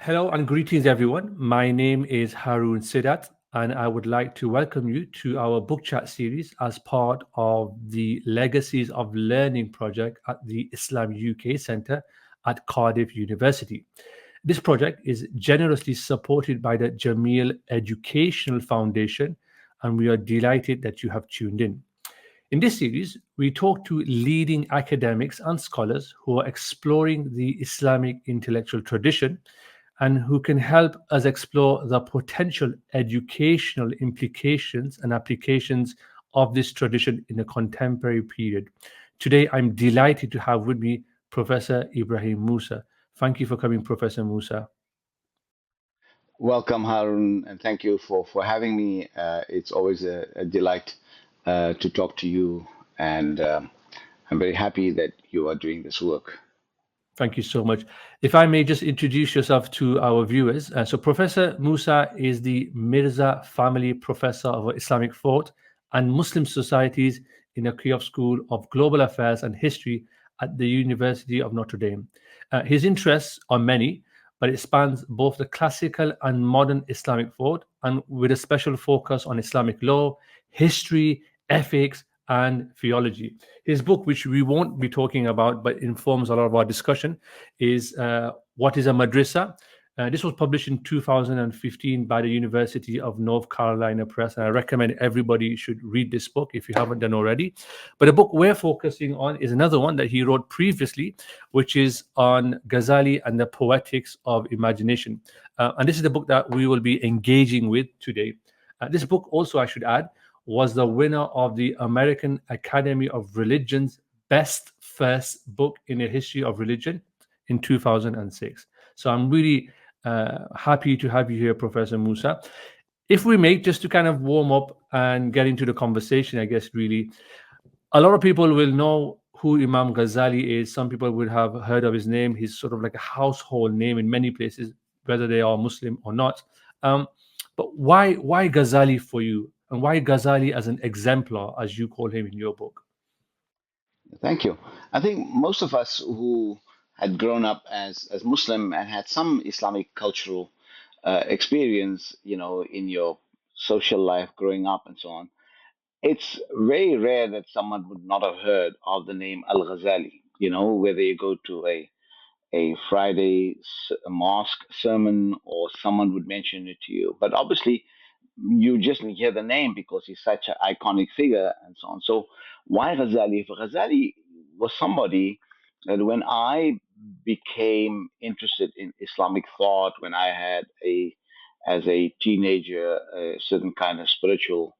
Hello and greetings, everyone. My name is Harun Sidat, and I would like to welcome you to our book chat series as part of the Legacies of Learning project at the Islam UK Centre at Cardiff University. This project is generously supported by the Jameel Educational Foundation, and we are delighted that you have tuned in. In this series, we talk to leading academics and scholars who are exploring the Islamic intellectual tradition and who can help us explore the potential educational implications and applications of this tradition in a contemporary period. Today, I'm delighted to have with me Professor Ibrahim Moosa. Thank you for coming, Professor Moosa. Welcome, Harun, and thank you for having me. It's always a delight to talk to you, and I'm very happy that you are doing this work. Thank you so much. If I may just introduce yourself to our viewers. So, Professor Musa is the Mirza Family Professor of Islamic Thought and Muslim Societies in the Kiev School of Global Affairs and History at the University of Notre Dame. His interests are many, but it spans both the classical and modern Islamic thought, and with a special focus on Islamic law, history, ethics, and theology. His book, which we won't be talking about but informs a lot of our discussion, is What is a Madrasa? This was published in 2015 by the University of North Carolina Press, and I recommend everybody should read this book if you haven't done already. But the book we're focusing on is another one that he wrote previously, which is on Ghazali and the Poetics of Imagination. And this is the book that we will be engaging with today. This book also, I should add, was the winner of the American Academy of Religion's Best First Book in the History of Religion in 2006. So I'm really happy to have you here, Professor Musa. If we may, just to kind of warm up and get into the conversation, I guess, really, a lot of people will know who Imam Ghazali is. Some people would have heard of his name. He's sort of like a household name in many places, whether they are Muslim or not. Um, but why Ghazali for you, and why Ghazali as an exemplar, as you call him in your book? Thank you. I think most of us who had grown up as Muslim and had some Islamic cultural experience, in your social life growing up and so on, it's very rare that someone would not have heard of the name Al Ghazali. Whether you go to a Friday mosque sermon or someone would mention it to you. But obviously, you just hear the name because he's such an iconic figure and so on. So, why Ghazali? For Ghazali was somebody that when I became interested in Islamic thought, when I had as a teenager, a certain kind of spiritual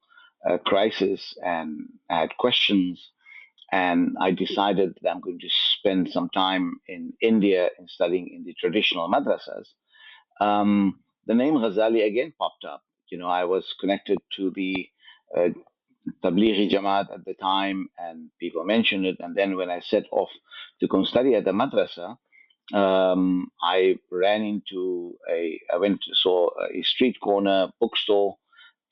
crisis and I had questions, and I decided that I'm going to spend some time in India in studying in the traditional madrasas. The name Ghazali again popped up. I was connected to the uh, Tablighi Jamaat at the time, and people mentioned it. And then when I set off to go and study at the madrasa, I ran into I went to saw a street corner bookstore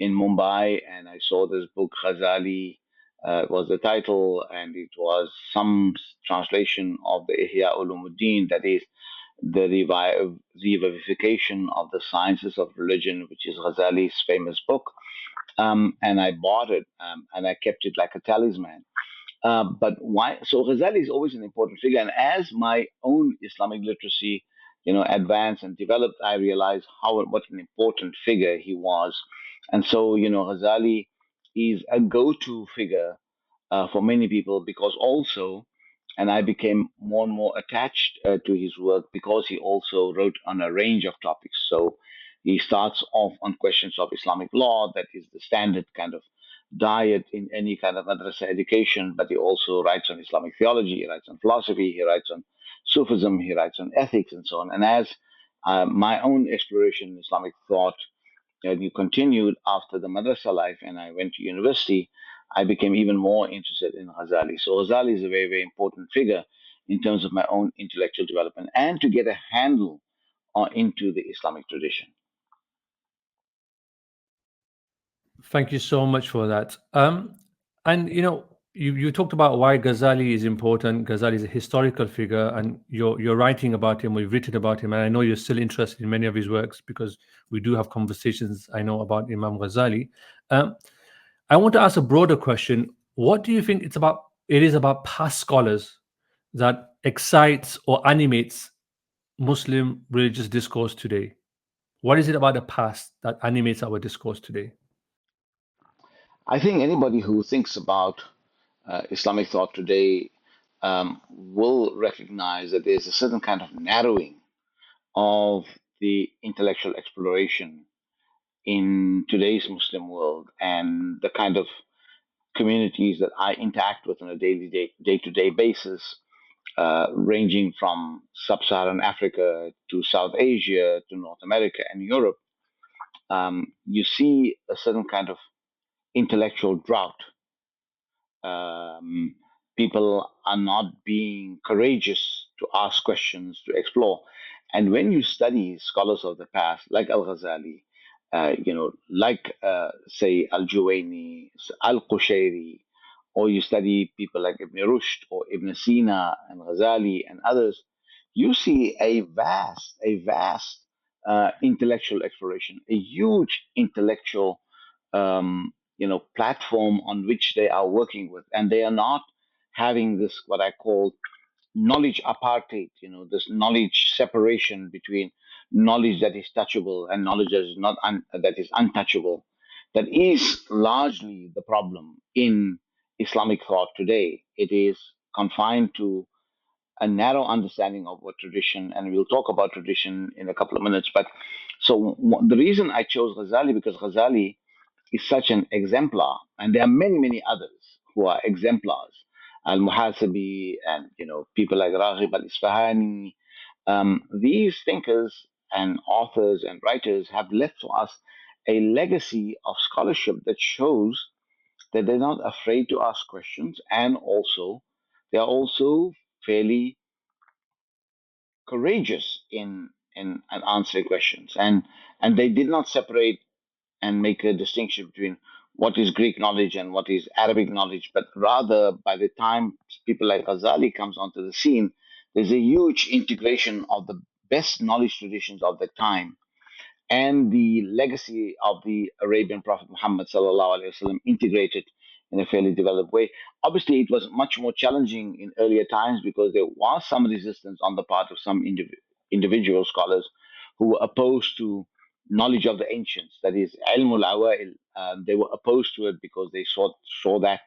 in Mumbai, and I saw this book Ghazali was the title, and it was some translation of the Ihya Ulumuddin, that is the revivification of the sciences of religion, which is Ghazali's famous book. And I bought it, and I kept it like a talisman. But why? So Ghazali is always an important figure, and as my own Islamic literacy, advanced and developed, I realized how what an important figure he was, and so Ghazali is a go-to figure for many people because also, and I became more and more attached to his work because he also wrote on a range of topics. So he starts off on questions of Islamic law, that is the standard kind of diet in any kind of madrasa education, but he also writes on Islamic theology, he writes on philosophy, he writes on Sufism, he writes on ethics, and so on. And as my own exploration in Islamic thought you continued after the madrasa life, and I went to university, I became even more interested in Ghazali. So Ghazali is a very, very important figure in terms of my own intellectual development and to get a handle into the Islamic tradition. Thank you so much for that. And you talked about why Ghazali is important. Ghazali is a historical figure, and you're writing about him. We've written about him, and I know you're still interested in many of his works because we do have conversations. I know about Imam Ghazali. Um, I want to ask a broader question. What do you think it is about past scholars that excites or animates Muslim religious discourse today? What is it about the past that animates our discourse today? I think anybody who thinks about Islamic thought today will recognize that there's a certain kind of narrowing of the intellectual exploration in today's Muslim world and the kind of communities that I interact with on a day to day basis, ranging from sub Saharan Africa to South Asia to North America and Europe. You see a certain kind of intellectual drought. um, People are not being courageous to ask questions, to explore. And when you study scholars of the past, like Al Ghazali, like say Al Juwayni, Al Qushairi, or you study people like Ibn Rushd or Ibn Sina and Ghazali and others, you see a vast intellectual exploration, a huge intellectual platform on which they are working with, and they are not having this what I call knowledge apartheid, this knowledge separation between knowledge that is touchable and knowledge that is not that is untouchable. That is largely the problem in Islamic thought today. It is confined to a narrow understanding of what tradition, and we'll talk about tradition in a couple of minutes. But the reason I chose Ghazali, because Ghazali is such an exemplar, and there are many, many others who are exemplars. Al Muhasibi, and people like Raghib al Isfahani. These thinkers and authors and writers have left to us a legacy of scholarship that shows that they're not afraid to ask questions, and also they are also fairly courageous in answering questions, and they did not separate and make a distinction between what is Greek knowledge and what is Arabic knowledge, but rather by the time people like Ghazali comes onto the scene, there's a huge integration of the best knowledge traditions of the time and the legacy of the Arabian Prophet Muhammad sallallahu alaihi wasallam integrated in a fairly developed way. Obviously, it was much more challenging in earlier times because there was some resistance on the part of some individual scholars who were opposed to knowledge of the ancients, that is, ilmul awail. They were opposed to it because they saw that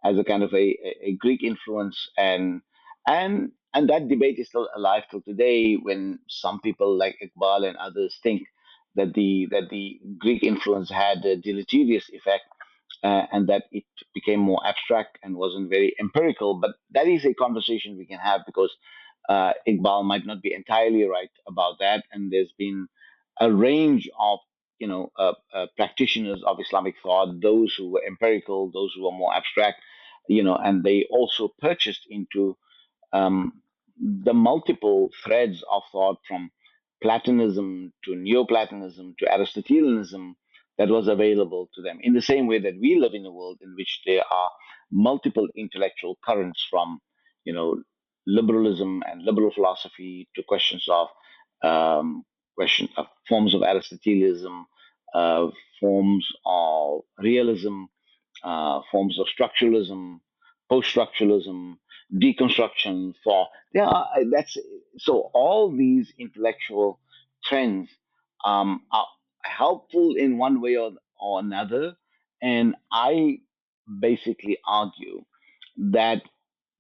as a kind of a Greek influence, and that debate is still alive till today. When some people like Iqbal and others think that the Greek influence had a deleterious effect, and that it became more abstract and wasn't very empirical. But that is a conversation we can have because Iqbal might not be entirely right about that, and there's been a range of practitioners of Islamic thought, those who were empirical, those who were more abstract, and they also purchased into um, the multiple threads of thought from Platonism to Neoplatonism to Aristotelianism that was available to them. In the same way that we live in a world in which there are multiple intellectual currents from, you know, liberalism and liberal philosophy to um, question of forms of Aristotelianism, forms of realism, forms of structuralism, post-structuralism, deconstruction. For there are that's so all these intellectual trends are helpful in one way or another, and I basically argue that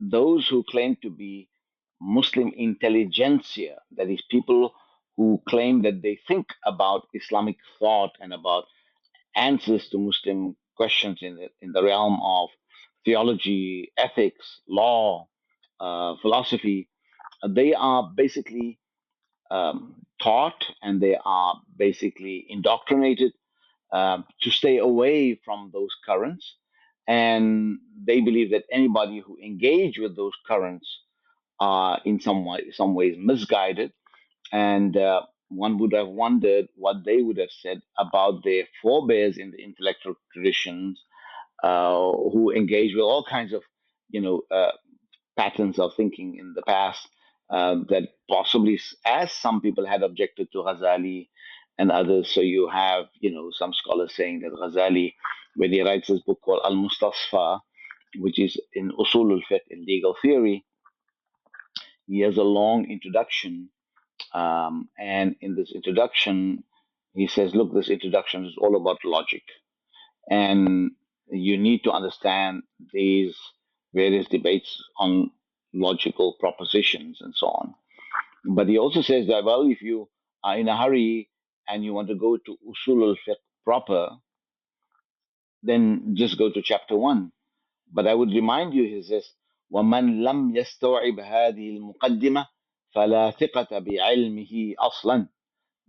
those who claim to be Muslim intelligentsia, that is, people who claim that they think about Islamic thought and about answers to Muslim questions in the realm of theology, ethics, law, philosophy. They are basically taught and they are basically indoctrinated to stay away from those currents. And they believe that anybody who engage with those currents are in some ways misguided, and one would have wondered what they would have said about their forebears in the intellectual traditions who engaged with all kinds of patterns of thinking in the past that possibly, as some people had objected to Ghazali and others. So you have, some scholars saying that Ghazali, when he writes this book called Al Mustasfa, which is in Usul al Fiqh, in legal theory, he has a long introduction. And in this introduction, he says, look, this introduction is all about logic. And you need to understand these various debates on logical propositions and so on. But he also says that, well, if you are in a hurry and you want to go to Usul al Fiqh proper, then just go to chapter 1. But I would remind you, he says, وَمَنْ لَمْ يَسْتَوْعِبْ هَذِهِ الْمُقَدِّمَةِ فَلَا ثِقَةَ بِعِلْمِهِ أَصْلًا.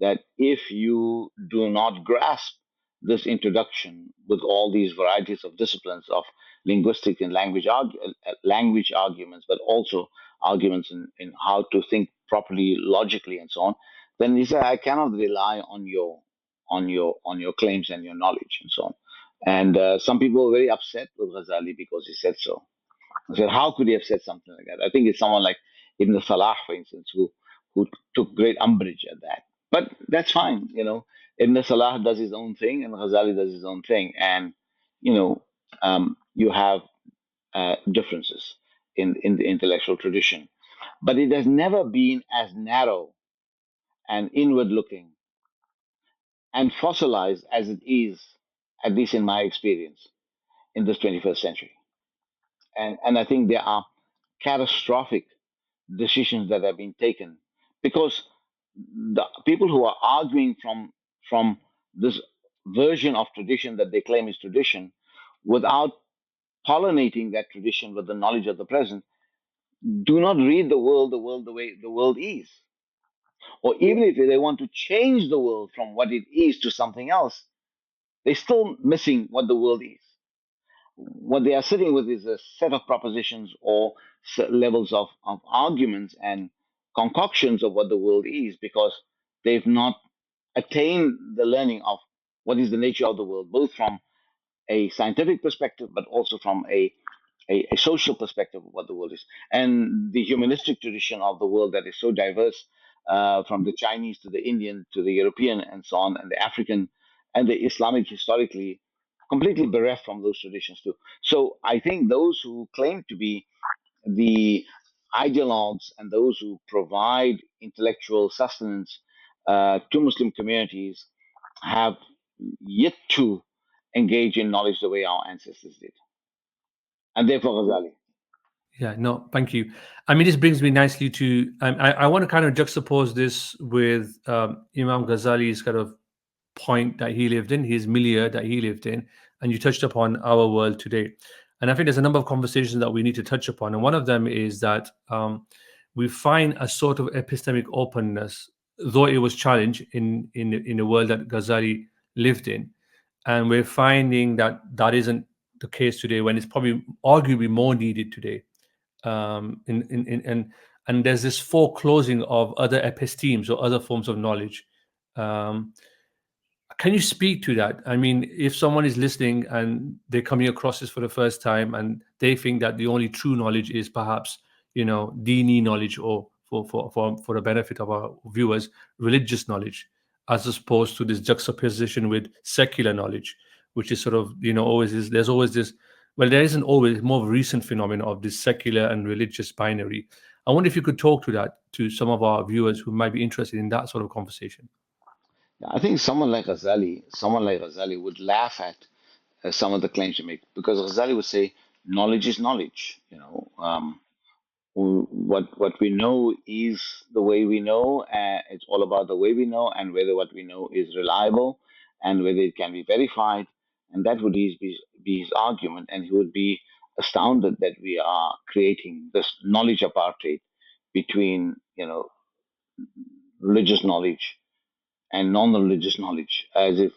That if you do not grasp this introduction with all these varieties of disciplines of linguistic and language arguments, but also arguments in how to think properly, logically, and so on, then he said, I cannot rely on your claims and your knowledge and so on. And some people were very upset with Ghazali because he said so. I said, how could he have said something like that? I think it's someone like Ibn Salah, for instance, who took great umbrage at that. But that's fine, Ibn Salah does his own thing, and Ghazali does his own thing, and you have differences in the intellectual tradition. But it has never been as narrow and inward-looking and fossilized as it is, at least in my experience, in this 21st century. And I think there are catastrophic decisions that have been taken because the people who are arguing from this version of tradition that they claim is tradition without pollinating that tradition with the knowledge of the present do not read the way the world is. Or even if they want to change the world from what it is to something else, they're still missing what the world is. What they are sitting with is a set of propositions or levels of arguments and concoctions of what the world is because they've not attained the learning of what is the nature of the world, both from a scientific perspective, but also from a social perspective of what the world is. And the humanistic tradition of the world that is so diverse, from the Chinese to the Indian to the European and so on, and the African and the Islamic historically, completely bereft from those traditions too. So I think those who claim to be the ideologues and those who provide intellectual sustenance to Muslim communities have yet to engage in knowledge the way our ancestors did. And therefore Ghazali. Yeah, no, thank you. I mean, this brings me nicely to, I want to kind of juxtapose this with Imam Ghazali's kind of point that he lived in, his milieu that he lived in, and you touched upon our world today. And I think there's a number of conversations that we need to touch upon. And one of them is that we find a sort of epistemic openness, though it was challenged in the world that Ghazali lived in. And we're finding that that isn't the case today, when it's probably arguably more needed today. And there's this foreclosing of other epistemes or other forms of knowledge. Can you speak to that? I mean, if someone is listening and they're coming across this for the first time and they think that the only true knowledge is perhaps, dini knowledge, or for the benefit of our viewers, religious knowledge, as opposed to this juxtaposition with secular knowledge, which is sort of, there's always this, well, there isn't always, more of a recent phenomenon of this secular and religious binary. I wonder if you could talk to that to some of our viewers who might be interested in that sort of conversation. I think someone like Ghazali would laugh at some of the claims you make because Ghazali would say knowledge is knowledge. What we know is the way we know, and it's all about the way we know and whether what we know is reliable and whether it can be verified. And that would be his argument, and he would be astounded that we are creating this knowledge apartheid between religious knowledge and non-religious knowledge, as if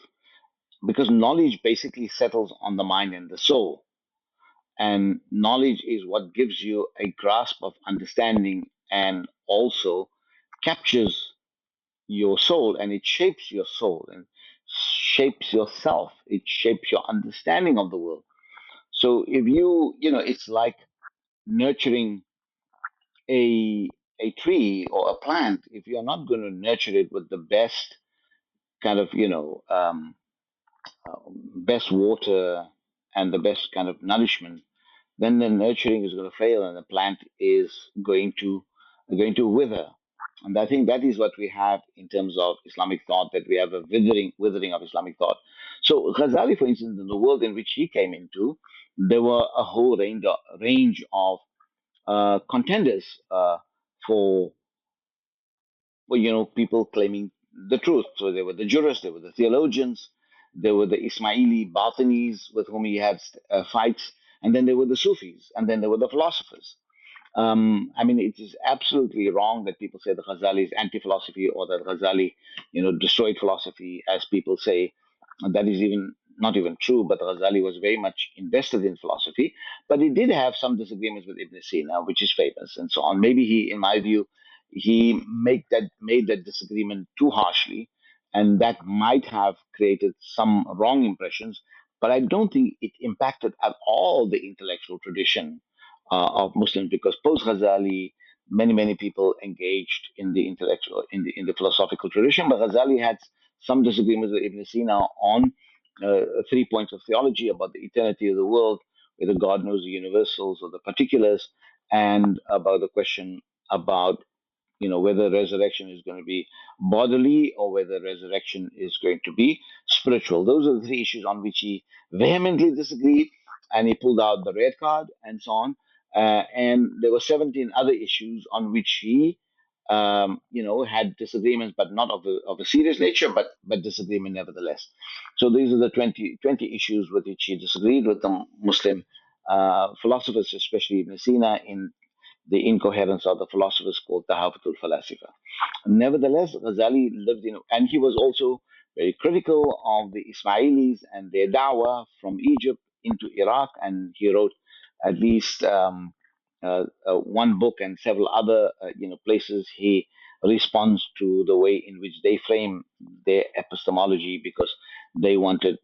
because knowledge basically settles on the mind and the soul, and knowledge is what gives you a grasp of understanding and also captures your soul, and it shapes your soul and shapes yourself. It shapes your understanding of the world. So if it's like nurturing a a tree or a plant, if you're not going to nurture it with the best kind of best water and the best kind of nourishment, then the nurturing is going to fail and the plant is going to wither. And I think that is what we have in terms of Islamic thought, that we have a withering of Islamic thought. So Ghazali, for instance, in the world in which he came into, there were a whole range of contenders for people claiming the truth. So there were the jurists, there were the theologians, there were the Ismaili Batinis with whom he had fights, and then there were the Sufis, and then there were the philosophers. I mean, it is absolutely wrong that people say that Ghazali is anti-philosophy or that Ghazali, destroyed philosophy, as people say. That is even not even true. But Ghazali was very much invested in philosophy. But he did have some disagreements with Ibn Sina, which is famous, and so on. Maybe he, in my view, he made that disagreement too harshly, and that might have created some wrong impressions. But I don't think it impacted at all the intellectual tradition of Muslims, because post Ghazali, many people engaged in the intellectual in the philosophical tradition. But Ghazali had some disagreements with Ibn Sina on 3 points of theology about the eternity of the world, whether God knows the universals or the particulars, and about the question about whether resurrection is going to be bodily or whether resurrection is going to be spiritual. Those are the three issues on which he vehemently disagreed, and he pulled out the red card and so on. And there were 17 other issues on which he had disagreements, but not of a serious nature, but disagreement nevertheless. So these are the 20 issues with which he disagreed with the Muslim philosophers, especially Ibn Sina, in the incoherence of the philosophers called Tahafutul Falasifa. Nevertheless, Ghazali lived and he was also very critical of the Ismailis and their dawah from Egypt into Iraq, and he wrote at least one book and several other places. He responds to the way in which they frame their epistemology, because they wanted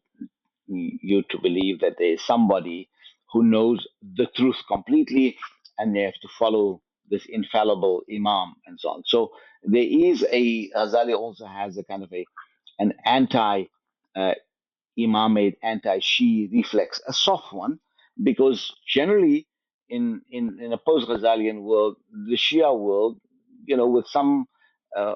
you to believe that there is somebody who knows the truth completely, and they have to follow this infallible imam and so on. So there is Ghazali also has a kind of an anti uh, Imamate anti-Shi reflex, a soft one, because generally in a post-Ghazalian world, the Shia world, with some uh,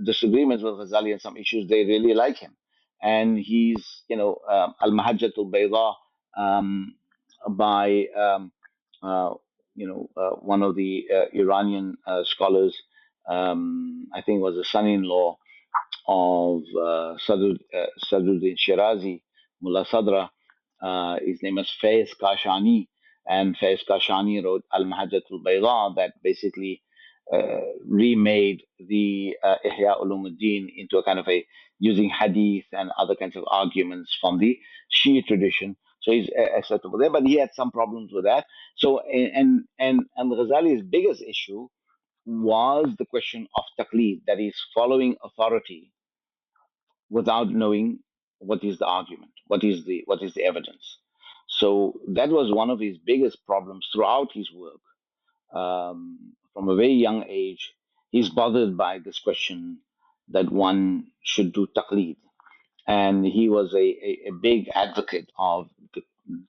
disagreements with Ghazali on some issues, they really like him, and he's Al-Mahajjatul Bayda, um, by one of the Iranian scholars, I think it was a son-in-law of Sadruddin Shirazi, Mullah Sadra. His name is Faiz Kashani, and Faiz Kashani wrote Al Mahajjatul Bayda, that basically remade the Ihya Ulumuddin into a kind of using hadith and other kinds of arguments from the Shia tradition. So he's acceptable there, but he had some problems with that. So and Ghazali's biggest issue was the question of taqlid, that is following authority without knowing what is the argument, what is the evidence. So that was one of his biggest problems throughout his work. From a very young age, he's bothered by this question that one should do taqlid, and he was a big advocate of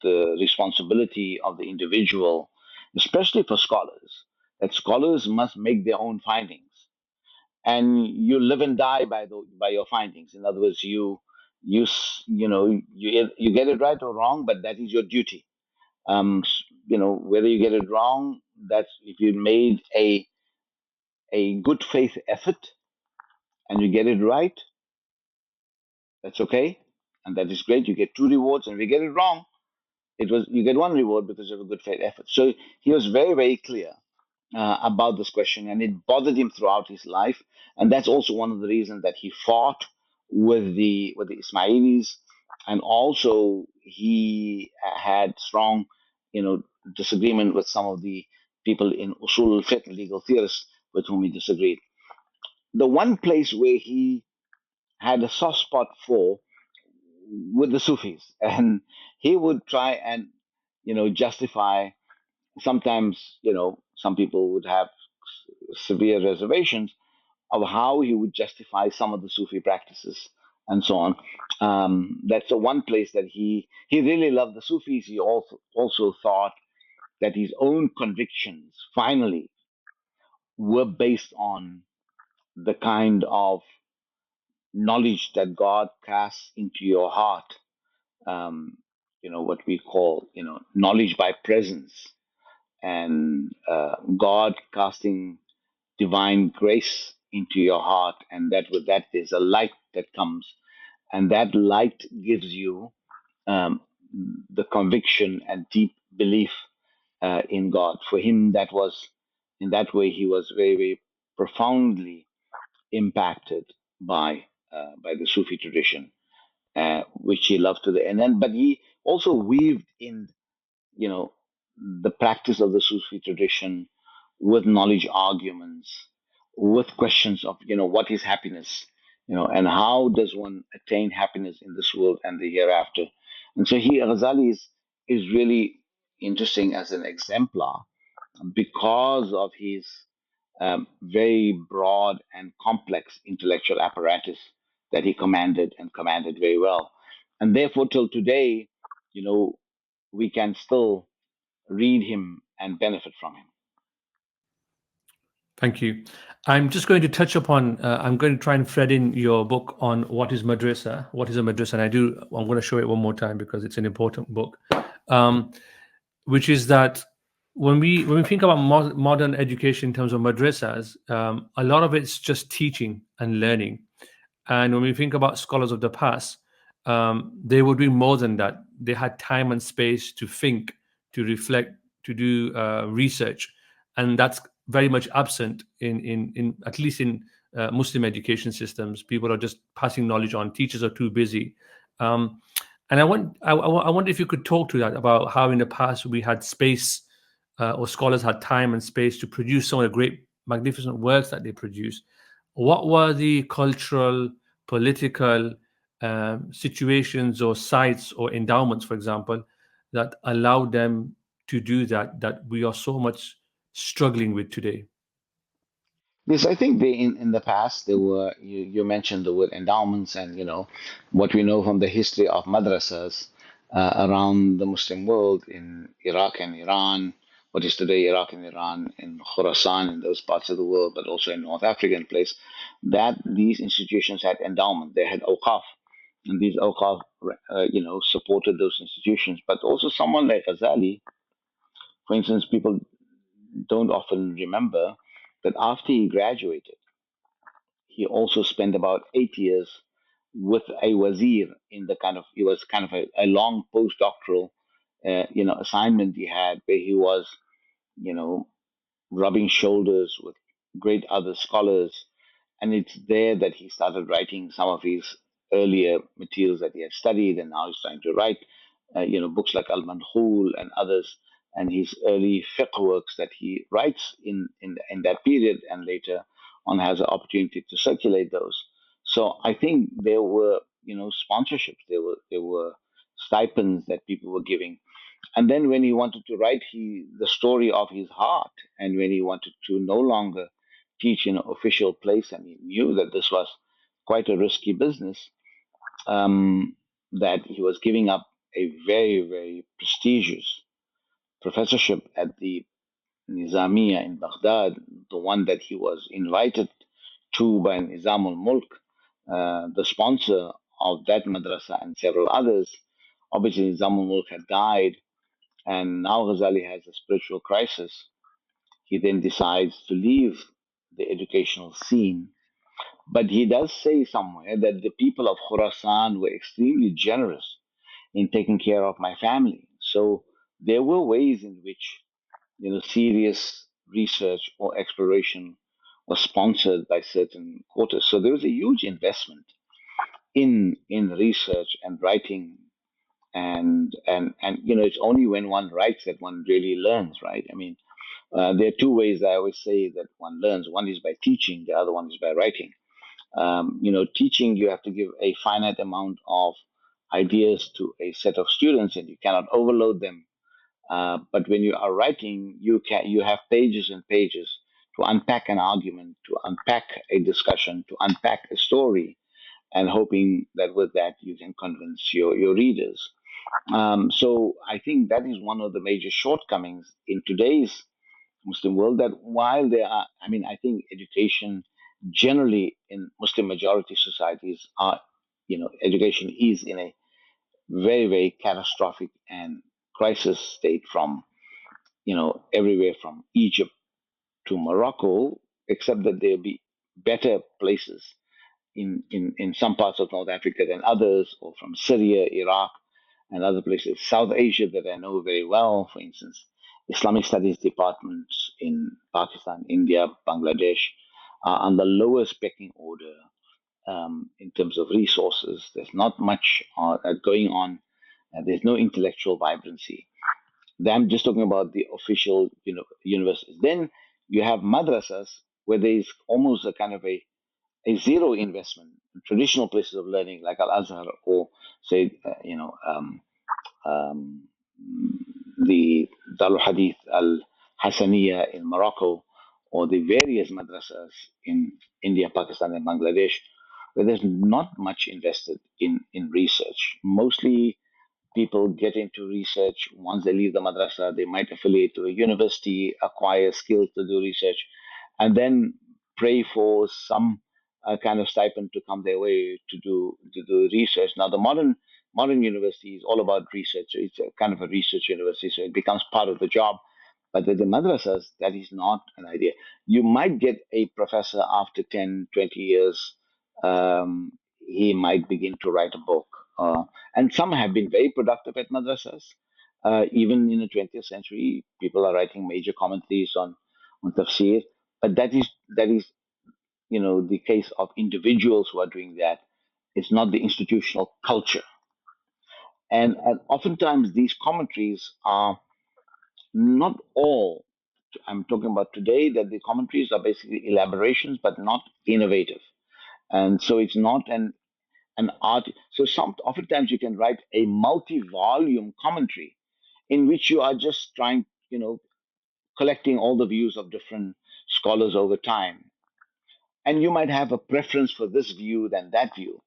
the responsibility of the individual, especially for scholars, that scholars must make their own findings, and you live and die by your findings. In other words, you get it right or wrong, but that is your duty. Whether you get it wrong, that's if you made a good faith effort and you get it right, that's okay, and that is great. You get two rewards, and if you get it wrong, you get one reward because of a good faith effort. So he was very clear about this question, and it bothered him throughout his life. And that's also one of the reasons that he fought with the Ismailis, and also he had strong, you know, disagreement with some of the people in usul al-fiqh, legal theorists, with whom he disagreed. The one place where he had a soft spot for with the Sufis, and he would try and justify sometimes, some people would have severe reservations of how he would justify some of the Sufi practices and so on. That's the one place that he really loved the Sufis. He also thought that his own convictions finally were based on the kind of knowledge that God casts into your heart. Um, what we call knowledge by presence, and God casting divine grace into your heart, and that with that there's a light that comes, and that light gives you um, the conviction and deep belief in God. For him, that was in that way he was very, very profoundly impacted by the Sufi tradition, which he loved to the end. But he also weaved in, you know, the practice of the Sufi tradition with knowledge arguments, with questions of, what is happiness, and how does one attain happiness in this world and the hereafter. And so Ghazali is really interesting as an exemplar because of his very broad and complex intellectual apparatus that he commanded and commanded very well. And therefore, till today, we can still read him and benefit from him. Thank you. I'm just going to touch upon, I'm going to try and thread in your book on what is madrasa, what is a madrasa. And I'm going to show it one more time because it's an important book, which is that when we think about modern education in terms of madrasas, a lot of it's just teaching and learning. And when we think about scholars of the past, they were doing more than that. They had time and space to think, to reflect, to do research, and that's very much absent in at least in Muslim education systems. People are just passing knowledge on. Teachers are too busy. And I wonder if you could talk to that about how in the past we had space, or scholars had time and space to produce some of the great, magnificent works that they produce. What were the cultural, political situations or sites or endowments, for example, that allowed them to do that we are so much struggling with today? Yes, I think in the past there were, you mentioned the word endowments, and what we know from the history of madrasas around the Muslim world in Iraq and Iran, what is today Iraq and Iran, in Khorasan, in those parts of the world, but also in North African place, that these institutions had endowment. They had awqaf, and these awqaf, supported those institutions. But also someone like Ghazali, for instance, people don't often remember that after he graduated, he also spent about 8 years with a wazir in the he was kind of a long postdoctoral, assignment he had, where he was, you know, rubbing shoulders with great other scholars. And it's there that he started writing some of his earlier materials that he had studied, and now he's trying to write, books like Al Manhul and others, and his early fiqh works that he writes in that period, and later on has an opportunity to circulate those. So I think there were, sponsorships, there were stipends that people were giving. And then when he wanted to write the story of his heart, and when he wanted to no longer teach in an official place, and he knew that this was quite a risky business, that he was giving up a very, very prestigious professorship at the Nizamiya in Baghdad, the one that he was invited to by Nizam al Mulk, the sponsor of that madrasa and several others. Obviously, Nizam al Mulk had died, and now Ghazali has a spiritual crisis. He then decides to leave the educational scene. But he does say somewhere that the people of Khurasan were extremely generous in taking care of my family. So there were ways in which, serious research or exploration was sponsored by certain quarters. So there was a huge investment in research and writing, and it's only when one writes that one really learns, right? I mean, there are two ways I always say that one learns. One is by teaching, the other one is by writing. Teaching, you have to give a finite amount of ideas to a set of students, and you cannot overload them But when you are writing, you have pages and pages to unpack an argument, to unpack a discussion, to unpack a story, and hoping that with that you can convince your readers. So I think that is one of the major shortcomings in today's Muslim world. That while there are, I mean, I think education generally in Muslim majority societies are, education is in a very, very catastrophic and crisis state from, everywhere from Egypt to Morocco, except that there'll be better places in some parts of North Africa than others, or from Syria, Iraq, and other places. South Asia that I know very well, for instance, Islamic studies departments in Pakistan, India, Bangladesh are on the lowest pecking order in terms of resources. There's not much going on. There's no intellectual vibrancy. I'm just talking about the official, universities. Then you have madrasas where there is almost a kind of a zero investment. Traditional places of learning like Al Azhar or say, um, the Darul Hadith Al Hassaniya in Morocco, or the various madrasas in India, Pakistan, and Bangladesh, where there's not much invested in research. Mostly people get into research once they leave the madrasa. They might affiliate to a university, acquire skills to do research, and then pray for some kind of stipend to come their way to do research. Now, the modern university is all about research. So it's a kind of a research university, so it becomes part of the job. But with the madrasas, that is not an idea. You might get a professor after 10, 20 years. He might begin to write a book. And some have been very productive at madrasas. Even in the 20th century, people are writing major commentaries on tafsir. But that is the case of individuals who are doing that. It's not the institutional culture. And oftentimes these commentaries are not all. I'm talking about today that the commentaries are basically elaborations, but not innovative. And so it's not an art. So oftentimes you can write a multi-volume commentary in which you are just trying, collecting all the views of different scholars over time. And you might have a preference for this view than that view.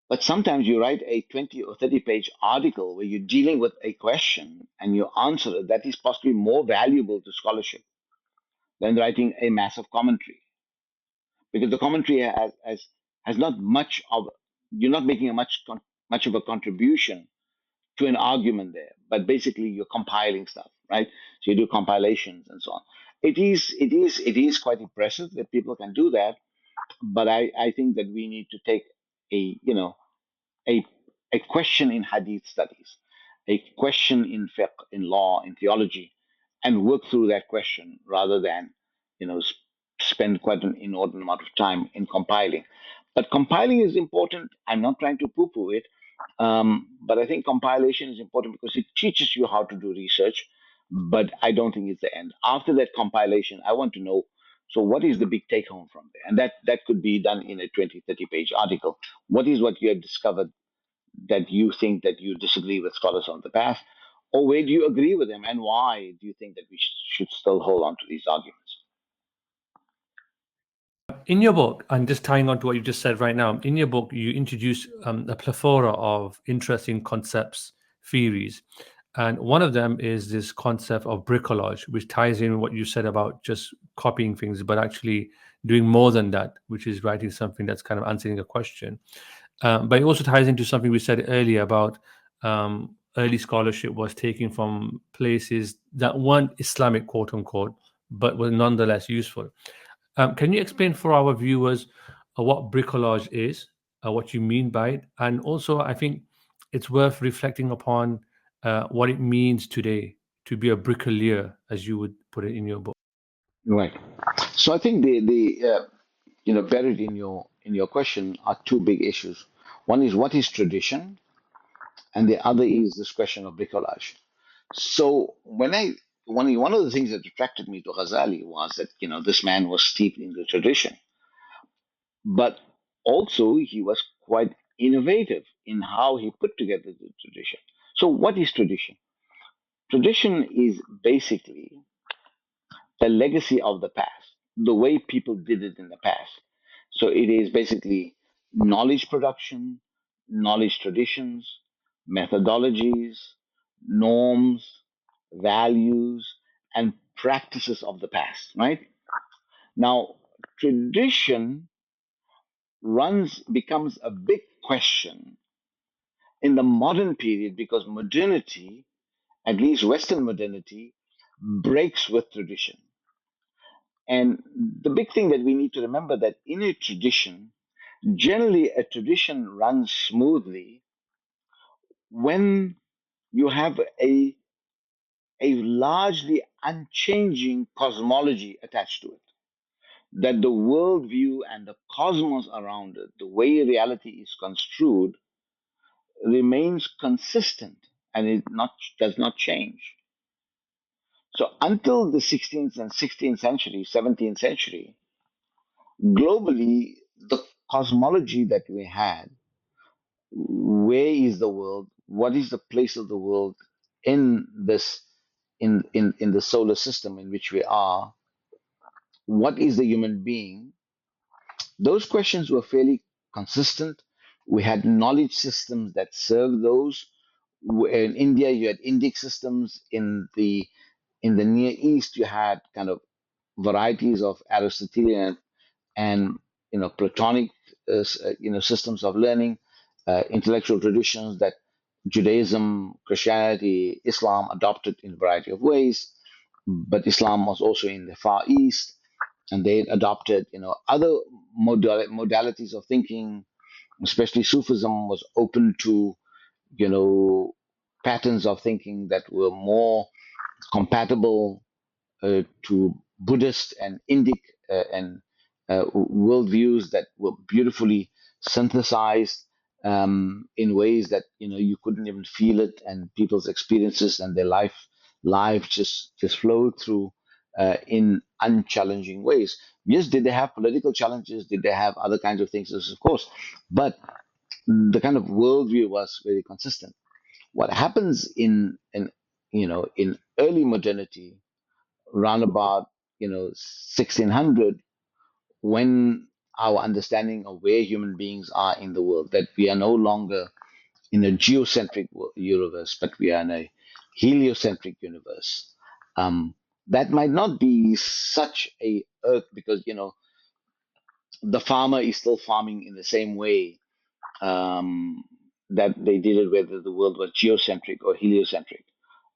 But sometimes you write a 20 or 30 page article where you're dealing with a question and you answer it that is possibly more valuable to scholarship than writing a massive commentary. Because the commentary has not much of, you're not making much of a contribution to an argument there, but basically you're compiling stuff, right? So you do compilations and so on. It is quite impressive that people can do that, but I think that we need to take a you know a a question in hadith studies, a question in fiqh, in law, in theology, and work through that question rather than spend quite an inordinate amount of time in compiling. But compiling is important. I'm not trying to poo-poo it, but I think compilation is important because it teaches you how to do research. But I don't think it's the end. After that compilation, I want to know. So, what is the big take home from there? And that could be done in a 20, 30 page article. What is what you have discovered that you think that you disagree with scholars on the past? Or where do you agree with them? And why do you think that we should still hold on to these arguments? In your book, and just tying on to what you just said right now, in your book, you introduce a plethora of interesting concepts, theories. And one of them is this concept of bricolage, which ties in what you said about just copying things, but actually doing more than that, which is writing something that's kind of answering a question. But it also ties into something we said earlier about early scholarship was taken from places that weren't Islamic, quote unquote, but were nonetheless useful. Can you explain for our viewers what bricolage is, what you mean by it? And also, I think it's worth reflecting upon what it means today to be a bricolier, as you would put it in your book. Right. So I think the buried in your question are two big issues. One is what is tradition, and the other is this question of bricolage. So one of the things that attracted me to Ghazali was that this man was steeped in the tradition, but also he was quite innovative in how he put together the tradition. So what is tradition? Tradition is basically the legacy of the past, the way people did it in the past. So it is basically knowledge production, knowledge traditions, methodologies, norms, values, and practices of the past, right? Now, tradition becomes a big question in the modern period because modernity, at least Western modernity, breaks with tradition. And the big thing that we need to remember that in a tradition, generally a tradition runs smoothly when you have a largely unchanging cosmology attached to it. That the worldview and the cosmos around it, the way reality is construed, remains consistent and it not does not change. So until the 16th and 16th century, 17th century, globally, the cosmology that we had, where is the world, what is the place of the world in this in the solar system in which we are, what is the human being, those questions were fairly consistent. We had knowledge systems that served those. In India you had Indic systems. In the Near East you had kind of varieties of Aristotelian and Platonic systems of learning, intellectual traditions that Judaism, Christianity, Islam adopted in a variety of ways. But Islam was also in the Far East, and they adopted other modalities of thinking. Especially Sufism was open to you know patterns of thinking that were more compatible to Buddhist and Indic and worldviews that were beautifully synthesized in ways that you couldn't even feel it, and people's experiences and their life just flowed through in unchallenging ways. Yes, did they have political challenges? Did they have other kinds of things? Yes, of course, but the kind of worldview was very consistent. What happens in early modernity, round about 1600, when our understanding of where human beings are in the world, that we are no longer in a geocentric universe, but we are in a heliocentric universe. That might not be such a earth, because the farmer is still farming in the same way um, that they did it, whether the world was geocentric or heliocentric.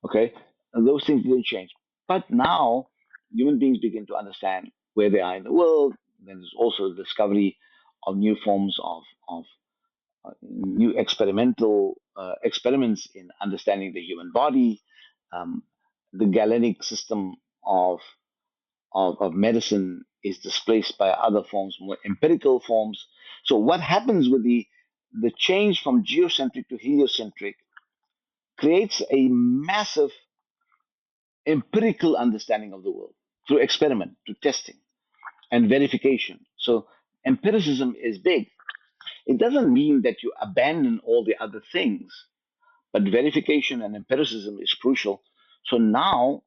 Okay, and those things didn't change. But now human beings begin to understand where they are in the world. Then there's also the discovery of new forms of new experimental experiments in understanding the human body. Um, the Galenic system of medicine is displaced by other forms, more empirical forms. So what happens with the change from geocentric to heliocentric creates a massive empirical understanding of the world through experiment, to testing and verification. So empiricism is big. It doesn't mean that you abandon all the other things, but verification and empiricism is crucial. So now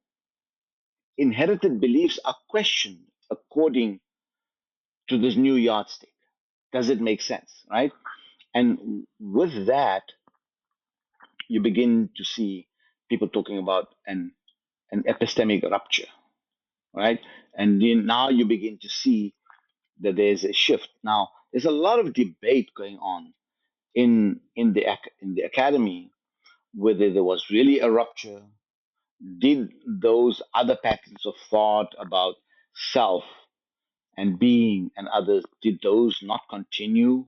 inherited beliefs are questioned according to this new yardstick. Does it make sense, right? And with that, you begin to see people talking about an epistemic rupture, right? And then now you begin to see that there's a shift. Now, there's a lot of debate going on in the academy whether there was really a rupture. Did those other patterns of thought about self and being and others, did those not continue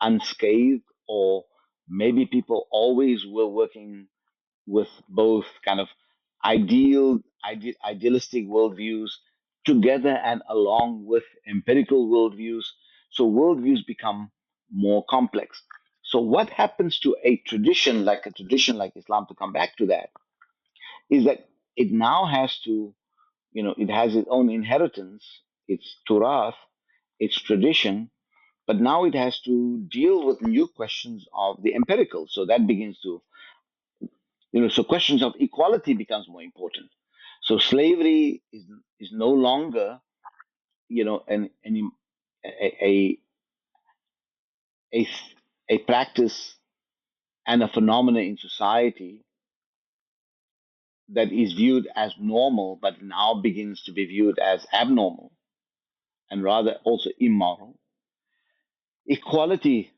unscathed, or maybe people always were working with both kind of idealistic worldviews together and along with empirical worldviews? So worldviews become more complex. So what happens to a tradition like Islam, to come back to that, is that it now has to, it has its own inheritance, its turath, its tradition, but now it has to deal with new questions of the empirical. So that begins to So questions of equality becomes more important. So slavery is no longer, a a a practice and a phenomena in society that is viewed as normal, but now begins to be viewed as abnormal and rather also immoral. Equality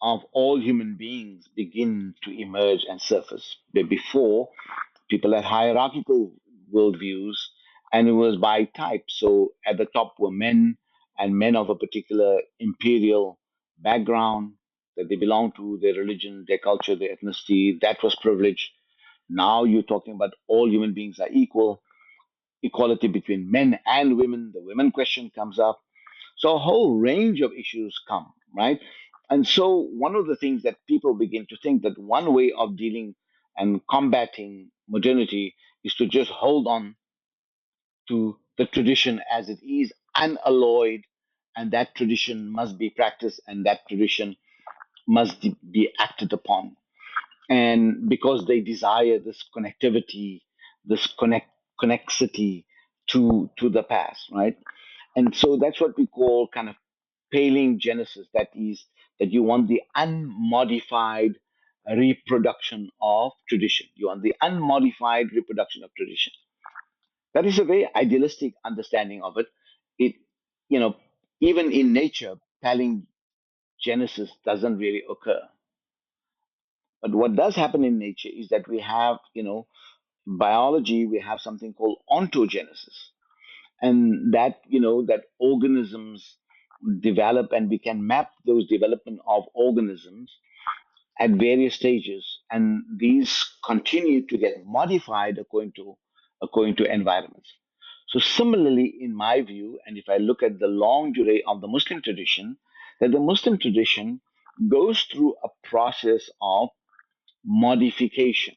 of all human beings begin to emerge and surface. Before, people had hierarchical worldviews, and it was by type. So at the top were men, and men of a particular imperial background that they belonged to, their religion, their culture, their ethnicity. That was privilege. Now you're talking about all human beings are equal, equality between men and women. The women question comes up. So a whole range of issues come, right? And so one of the things that people begin to think that one way of dealing and combating modernity is to just hold on to the tradition as it is, unalloyed, and that tradition must be practiced and that tradition must be acted upon. And because they desire this connectivity, this connexity to the past, right? And so that's what we call kind of paling genesis. That is that you want the unmodified reproduction of tradition. You want the unmodified reproduction of tradition. That is a very idealistic understanding of it. It, you know, even in nature, paling genesis doesn't really occur. But what does happen in nature is that we have, biology, we have something called ontogenesis. And that, that organisms develop, and we can map those development of organisms at various stages. And these continue to get modified according to environments. So similarly, in my view, and if I look at the long durée of the Muslim tradition, that the Muslim tradition goes through a process of modification.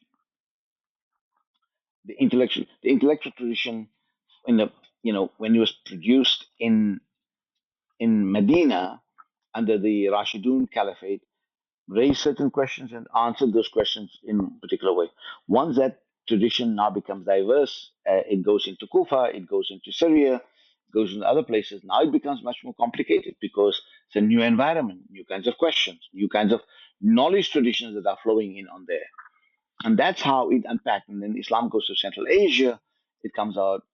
The intellectual tradition, in the when it was produced in Medina under the Rashidun Caliphate, raised certain questions and answered those questions in a particular way. Once that tradition now becomes diverse, it goes into Kufa, it goes into Syria, it goes into other places. Now it becomes much more complicated because it's a new environment, new kinds of questions, new kinds of knowledge traditions that are flowing in on there. And that's how it unpacked. And then Islam goes to Central Asia. It comes out,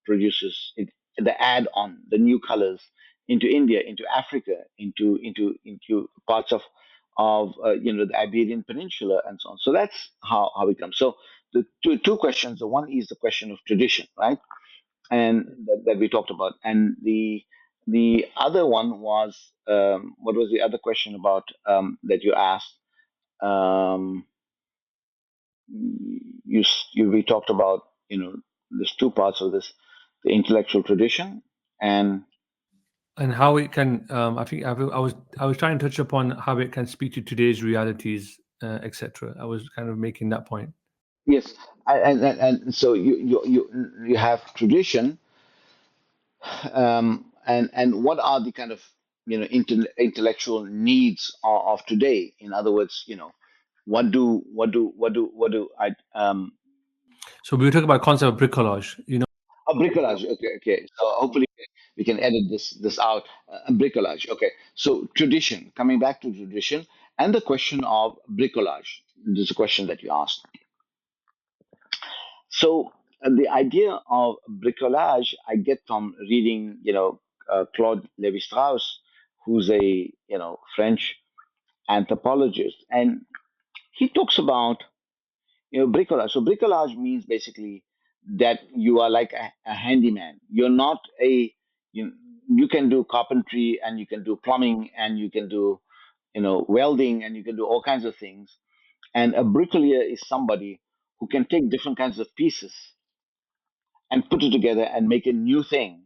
produces the add-on, the new colors into India, into Africa, into parts of the Iberian Peninsula, and so on. So that's how it comes. So the two questions. The one is the question of tradition, right, and that we talked about, and the other one was, what was the other question about, that you asked? Um, we talked about, there's two parts of this: the intellectual tradition and how it can, I think I was trying to touch upon how it can speak to today's realities, etc. I was kind of making that point. yes, and so you have tradition, and what are the kind of intellectual needs of today? In other words, what do I So we were talking about concept of bricolage. bricolage. Okay, okay. So hopefully we can edit this out. Bricolage. Okay. So tradition. Coming back to tradition and the question of bricolage. This is a question that you asked. So the idea of bricolage I get from reading, Claude Lévi-Strauss, who's a French anthropologist, and he talks about bricolage. So bricolage means basically that you are like a handyman. You're not a you, you can do carpentry, and you can do plumbing, and you can do welding, and you can do all kinds of things. And a bricklayer is somebody who can take different kinds of pieces and put it together and make a new thing.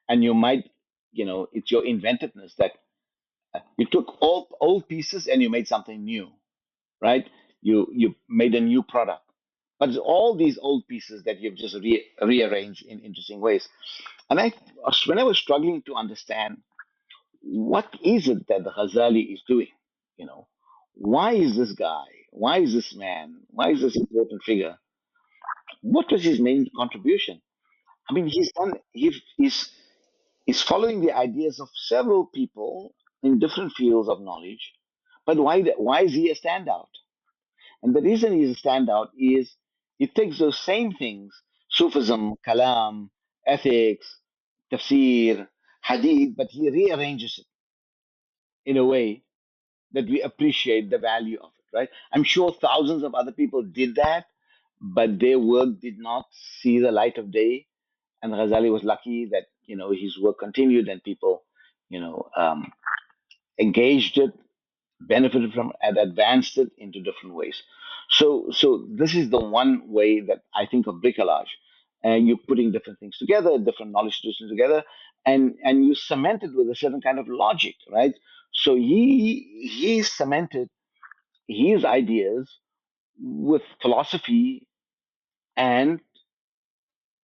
And you might, it's your inventiveness that you took all old pieces and you made something new, right? You made a new product, but it's all these old pieces that you've just rearranged in interesting ways. And when I was struggling to understand what is it that the Ghazali is doing, you know, why is this guy? Why is this man? Why is this important figure? What was his main contribution? I mean, he's following the ideas of several people in different fields of knowledge. But why is he a standout? And the reason he's a standout is he takes those same things, Sufism, Kalam, ethics, tafsir, hadith, but he rearranges it in a way that we appreciate the value of it, right? I'm sure thousands of other people did that, but their work did not see the light of day. And Ghazali was lucky that his work continued and people, you know, um, engaged it, benefited from, and advanced it into different ways. So this is the one way that I think of bricolage, and you're putting different things together, different knowledge traditions together, and you cement it with a certain kind of logic, right? So he cemented his ideas with philosophy and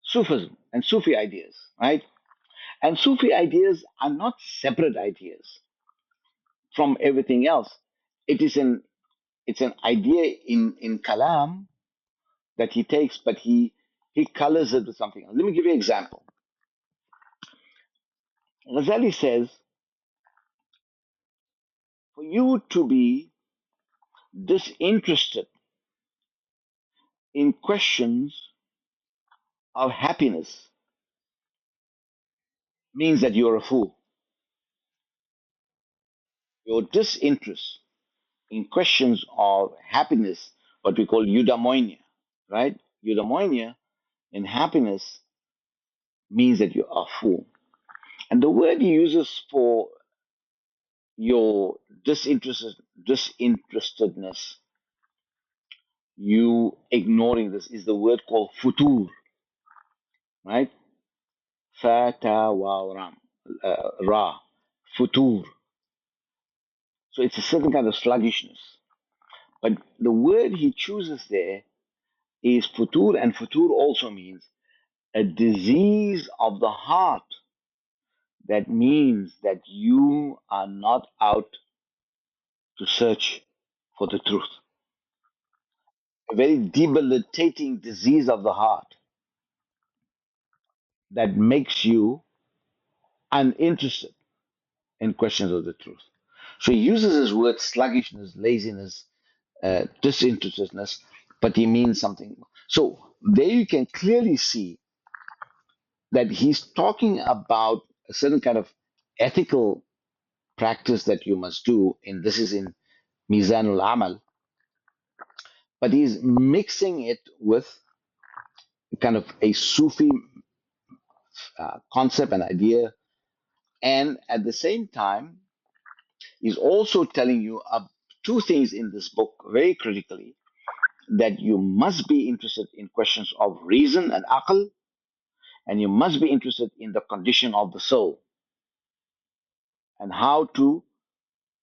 Sufism and Sufi ideas, right? And Sufi ideas are not separate ideas from everything else. It's an idea in Kalam that he takes, but he colors it with something else. Let me give you an example. Ghazali says, for you to be disinterested in questions of happiness means that you're a fool. Your disinterest in questions of happiness, what we call eudaimonia, right? Eudaimonia in happiness means that you are a fool. And the word he uses for your disinterestedness, you ignoring this, is the word called futur, right? Fata wa ram, ra, futur. So it's a certain kind of sluggishness. But the word he chooses there is futur, and futur also means a disease of the heart. That means that you are not out to search for the truth. A very debilitating disease of the heart that makes you uninterested in questions of the truth. So he uses his word sluggishness, laziness, disinterestedness, but he means something. So there you can clearly see that he's talking about a certain kind of ethical practice that you must do, and this is in Mizanul Amal, but he's mixing it with kind of a Sufi concept and idea, and at the same time, he's also telling you two things in this book very critically, that you must be interested in questions of reason and aql, and you must be interested in the condition of the soul and how to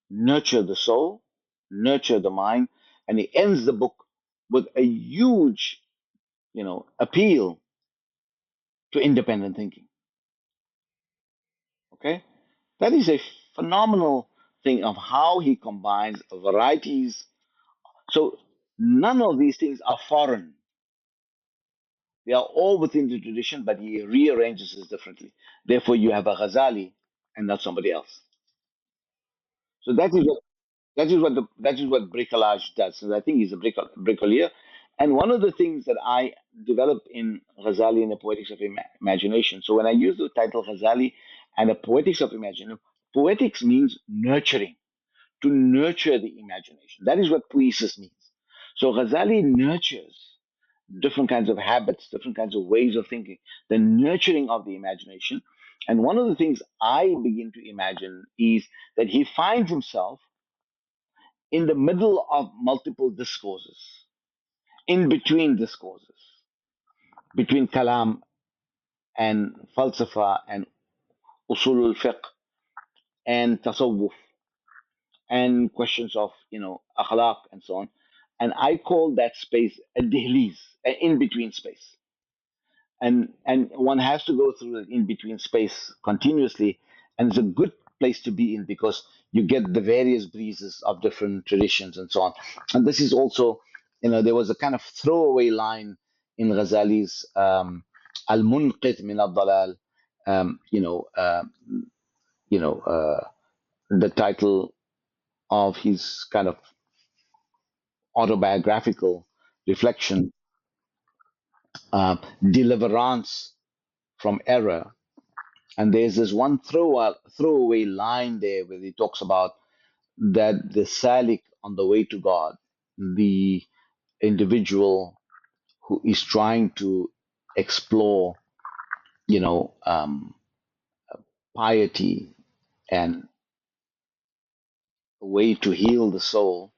nurture the soul, nurture the mind. And he ends the book with a huge, appeal to independent thinking. Okay, that is a phenomenal thing of how he combines varieties. So none of these things are foreign. They are all within the tradition, but he rearranges it differently. Therefore, you have a Ghazali and not somebody else. So that is what bricolage does. So I think he's a bricolier. And one of the things that I developed in Ghazali and the Poetics of Imagination. So when I use the title Ghazali and the Poetics of Imagination, poetics means nurturing, to nurture the imagination. That is what poesis means. So Ghazali nurtures different kinds of habits, different kinds of ways of thinking, the nurturing of the imagination. And one of the things I begin to imagine is that he finds himself in the middle of multiple discourses, in between discourses, between kalam and falsafa and usulul fiqh and tasawwuf and questions of akhlaq and so on. And I call that space a dihliz, an in between space. And one has to go through the in between space continuously. And it's a good place to be in, because you get the various breezes of different traditions and so on. And this is also, there was a kind of throwaway line in Ghazali's Al-Munqidh min al-Dalal, um, you know, uh, you know, the title of his kind of autobiographical reflection, Deliverance from Error. And there's this one throwaway line there where he talks about that the salik on the way to God, the individual who is trying to explore, piety and a way to heal the soul,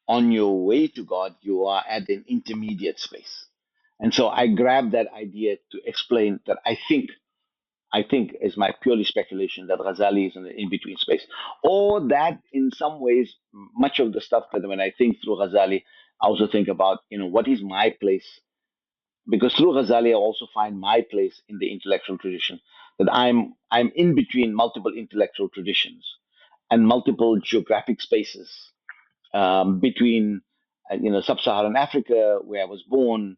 on your way to God, you are at an intermediate space. And so I grabbed that idea to explain that I think is my purely speculation that Ghazali is in the in-between space. Or that in some ways, much of the stuff that when I think through Ghazali, I also think about, what is my place? Because through Ghazali, I also find my place in the intellectual tradition. That I'm in between multiple intellectual traditions and multiple geographic spaces, between, sub-Saharan Africa, where I was born,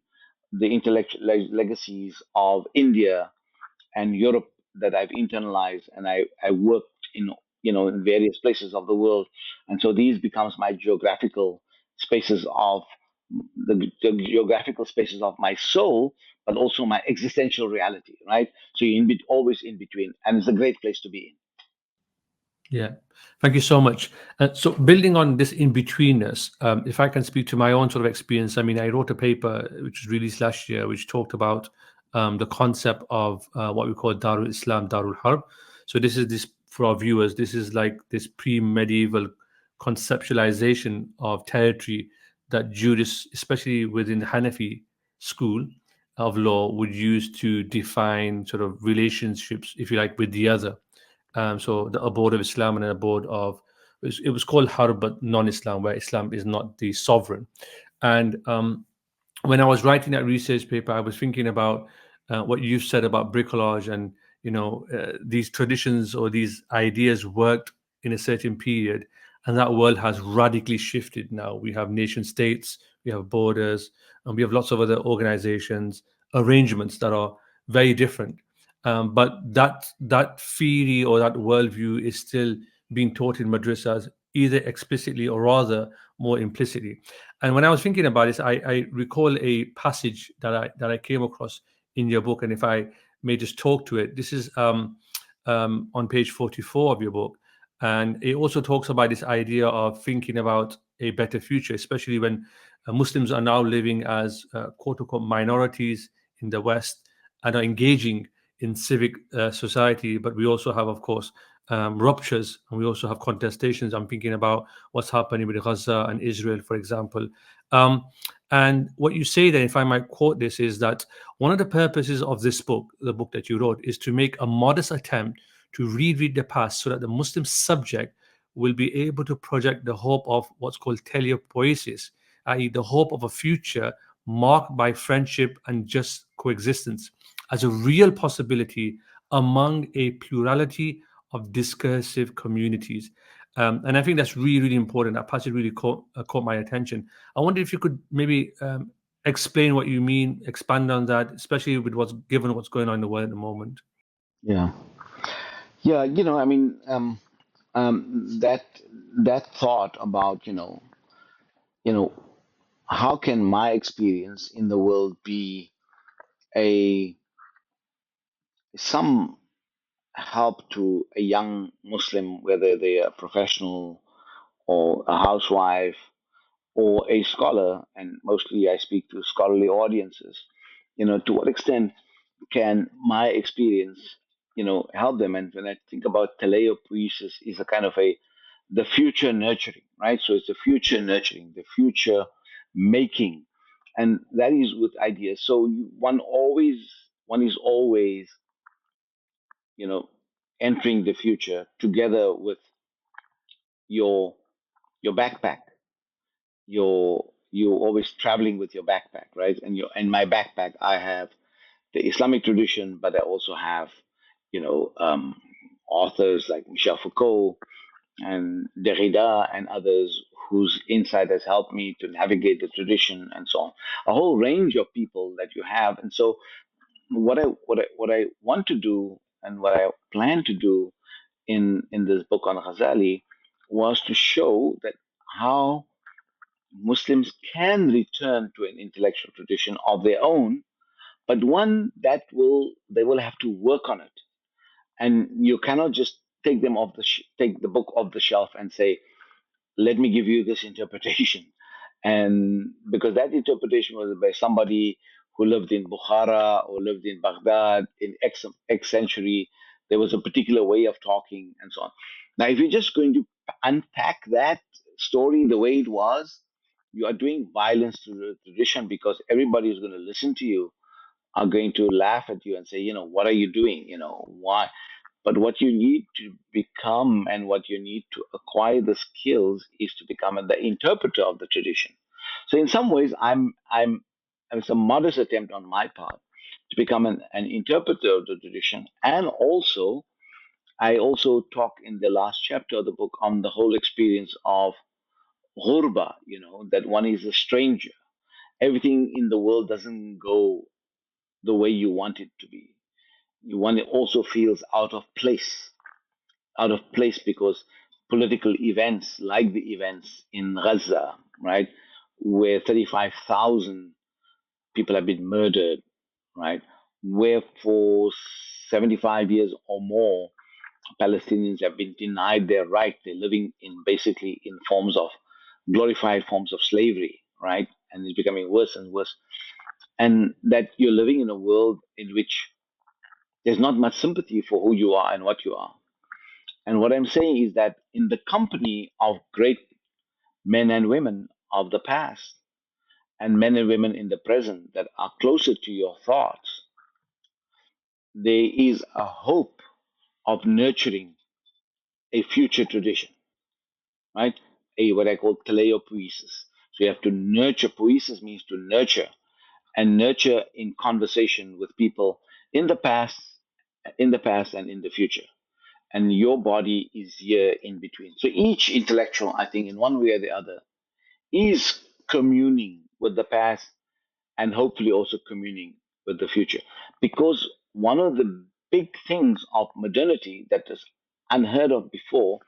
the intellectual legacies of India and Europe that I've internalized, and I worked in, in various places of the world. And so these becomes my geographical spaces of the geographical spaces of my soul, but also my existential reality, right? So you're always in between, and it's a great place to be in. Yeah, thank you so much. So, building on this in betweenness, if I can speak to my own sort of experience, I mean, I wrote a paper which was released last year, which talked about the concept of what we call Darul Islam, Darul Harb. So, this for our viewers. This is like this pre-medieval conceptualization of territory that jurists, especially within the Hanafi school of law, would use to define sort of relationships, if you like, with the other. So the abode of Islam and an abode of it was called Harb, but non-Islam, where Islam is not the sovereign. And when I was writing that research paper, I was thinking about what you've said about bricolage, and these traditions or these ideas worked in a certain period, and that world has radically shifted. Now we have nation states, we have borders, and we have lots of other organizations, arrangements that are very different. But that theory or that worldview is still being taught in madrasas, either explicitly or rather more implicitly. And when I was thinking about this, I recall a passage that I came across in your book, and if I may just talk to it, this is on page 44 of your book, and it also talks about this idea of thinking about a better future, especially when Muslims are now living as quote unquote minorities in the West and are engaging in civic society. But we also have, of course, ruptures, and we also have contestations. I'm thinking about what's happening with Gaza and Israel, for example. Um, and what you say then, if I might quote this, is that one of the purposes of this book, the book that you wrote, is to make a modest attempt to reread the past so that the Muslim subject will be able to project the hope of what's called teleopoiesis, i.e., the hope of a future marked by friendship and just coexistence, as a real possibility among a plurality of discursive communities. And I think that's really, really important. That passage really caught my attention. I wonder if you could maybe explain what you mean, expand on that, especially with what's going on in the world at the moment. Yeah, yeah. I mean, that thought about, you know, how can my experience in the world be a some help to a young Muslim, whether they are a professional or a housewife or a scholar, and mostly I speak to scholarly audiences. To what extent can my experience, help them? And when I think about teleopoiesis, is a kind of the future nurturing, right? So it's the future nurturing, the future making, and that is with ideas. So one is always, you know, entering the future together with your backpack. You're always traveling with your backpack, right? And in my backpack I have the Islamic tradition, but I also have, you know, authors like Michel Foucault and Derrida and others whose insight has helped me to navigate the tradition and so on. A whole range of people that you have. And so what I want to do and what I plan to do in this book on Ghazali was to show that how Muslims can return to an intellectual tradition of their own, but one that they will have to work on it, and you cannot just take the book off the shelf and say, let me give you this interpretation. And because that interpretation was by somebody who lived in Bukhara or lived in Baghdad in X century, there was a particular way of talking and so on. Now, if you're just going to unpack that story the way it was, you are doing violence to the tradition, because everybody who's going to listen to you are going to laugh at you and say, what are you doing? Why? But what you need to become and what you need to acquire the skills is to become the interpreter of the tradition. So in some ways, it's a modest attempt on my part to become an interpreter of the tradition. And also, I also talk in the last chapter of the book on the whole experience of ghurba, that one is a stranger. Everything in the world doesn't go the way you want it to be. One also feels out of place because political events like the events in Gaza, right, where 35,000 people have been murdered, right, where for 75 years or more, Palestinians have been denied their right. They're living in basically in forms of glorified forms of slavery, right, and it's becoming worse and worse. And that you're living in a world in which there's not much sympathy for who you are and what you are. And what I'm saying is that in the company of great men and women of the past and men and women in the present that are closer to your thoughts, there is a hope of nurturing a future tradition, right? What I call teleopoiesis. So you have to nurture. Poiesis means to nurture, and nurture in conversation with people in the past, and in the future. And your body is here in between. So each intellectual, I think, in one way or the other, is communing with the past and hopefully also communing with the future. Because one of the big things of modernity that is unheard of before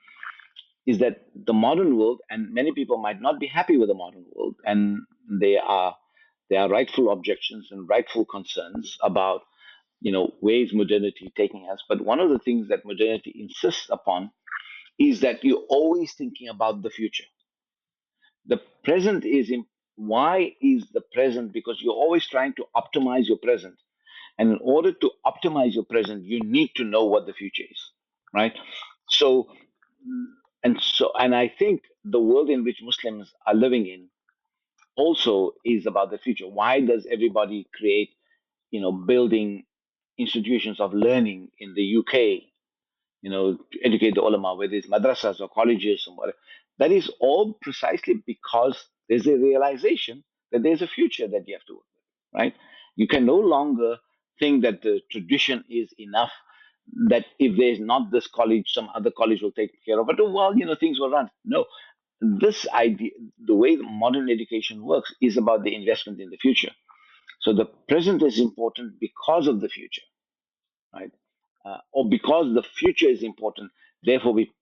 is that the modern world, and many people might not be happy with the modern world, and there are rightful objections and rightful concerns about where is modernity taking us. But one of the things that modernity insists upon is that you're always thinking about the future. The present is in, why is the present? Because you're always trying to optimize your present. And in order to optimize your present, you need to know what the future is, right? So, and I think the world in which Muslims are living in also is about the future. Why does everybody create, building institutions of learning in the UK, to educate the ulama, whether it's madrasas or colleges or whatever? That is all precisely because there's a realization that there's a future that you have to work with, right? You can no longer think that the tradition is enough, that if there's not this college, some other college will take care of it. Oh, well, things will run. No, this idea, the way modern education works, is about the investment in the future. So the present is important because of the future, right? Or because the future is important, therefore we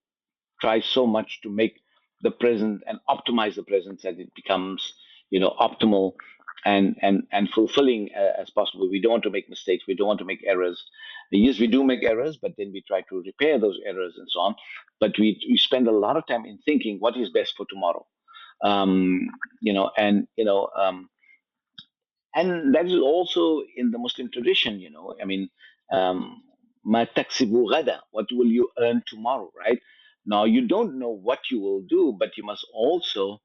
try so much to make the present and optimize the present so that it becomes, optimal and fulfilling as possible. We don't want to make mistakes. We don't want to make errors. Yes, we do make errors, but then we try to repair those errors and so on. But we spend a lot of time in thinking what is best for tomorrow. Um, and that is also in the Muslim tradition. I mean, ma taksibu ghada, what will you earn tomorrow, right? Now you don't know what you will do, but you must also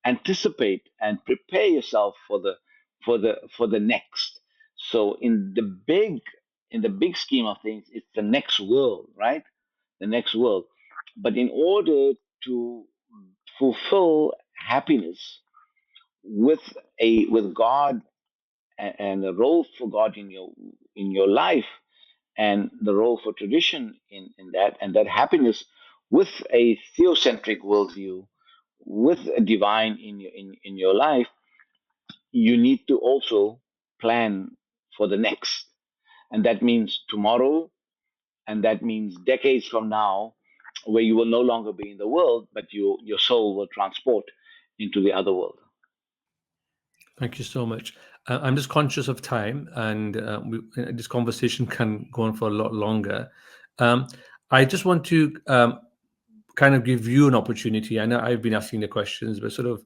anticipate and prepare yourself for the next. So in the big scheme of things, it's the next world, right? The next world. But in order to fulfill happiness with with God, and a role for God in your life, and the role for tradition in that, and that happiness with a theocentric worldview, with a divine in your life, you need to also plan for the next. And that means tomorrow, and that means decades from now, where you will no longer be in the world, but your soul will transport into the other world. Thank you so much. I'm just conscious of time, and this conversation can go on for a lot longer. I just want to kind of give you an opportunity. I know I've been asking the questions, but sort of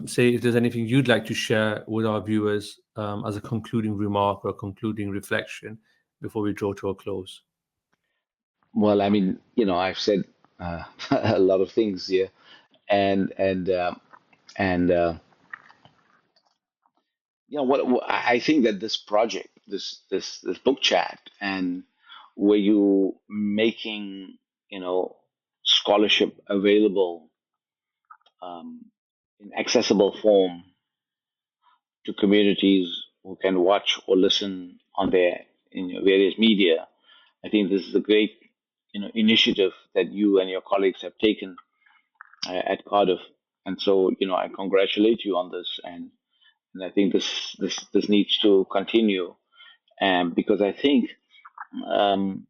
say if there's anything you'd like to share with our viewers as a concluding remark or a concluding reflection before we draw to a close. Well, I mean, I've said a lot of things here, and what I think that this project, this book chat, and where you making scholarship available in accessible form to communities who can watch or listen on their various media. I think this is a great initiative that you and your colleagues have taken at Cardiff, and so I congratulate you on this, and I think this needs to continue, because I think um,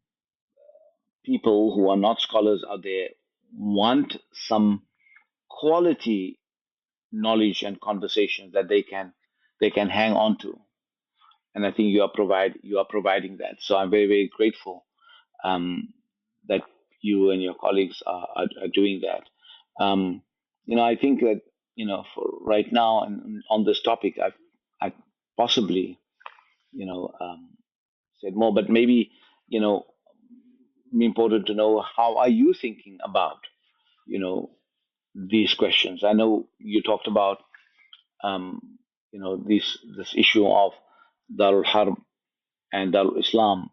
people who are not scholars out there want some quality knowledge and conversations that they can hang on to, and I think you are providing that. So I'm very, very grateful um, that you and your colleagues are doing that. I think that for right now and on this topic, I've possibly said more, but maybe you know important to know, how are you thinking about you know these questions. I know you talked about this issue of Darul Harb and Darul Islam,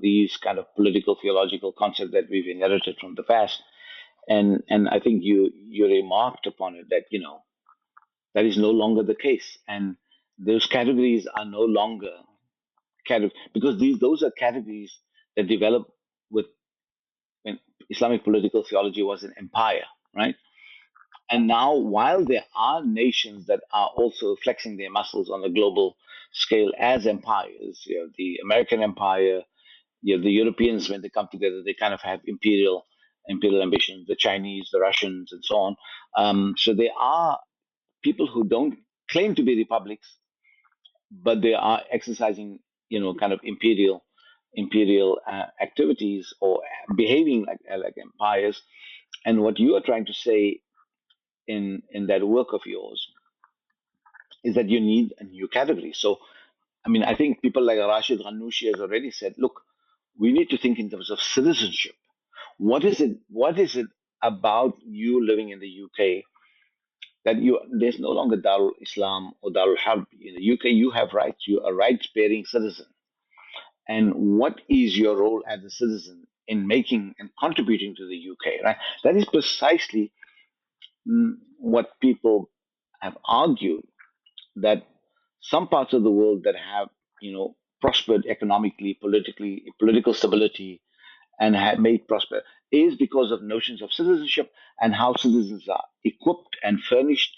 these kind of political theological concepts that we've inherited from the past, and I think you remarked upon it, that that is no longer the case, and those categories are no longer because those are categories that develop with when Islamic political theology was an empire, right? And now, while there are nations that are also flexing their muscles on a global scale as empires, the American empire, the Europeans, when they come together, they kind of have imperial ambitions, the Chinese, the Russians, and so on. So there are people who don't claim to be republics, but they are exercising, kind of imperial activities, or behaving like empires. And what you are trying to say in that work of yours is that you need a new category. So, I mean, I think people like Rashid Ghanouchi has already said, look, we need to think in terms of citizenship. What is it? What is it about you living in the UK that there's no longer Darul Islam or Darul Harb in the UK? You have rights. You are a rights-bearing citizen. And what is your role as a citizen in making and contributing to the UK? Right. That is precisely what people have argued, that some parts of the world that have prospered economically, politically, political stability, and have made prosper, is because of notions of citizenship, and how citizens are equipped and furnished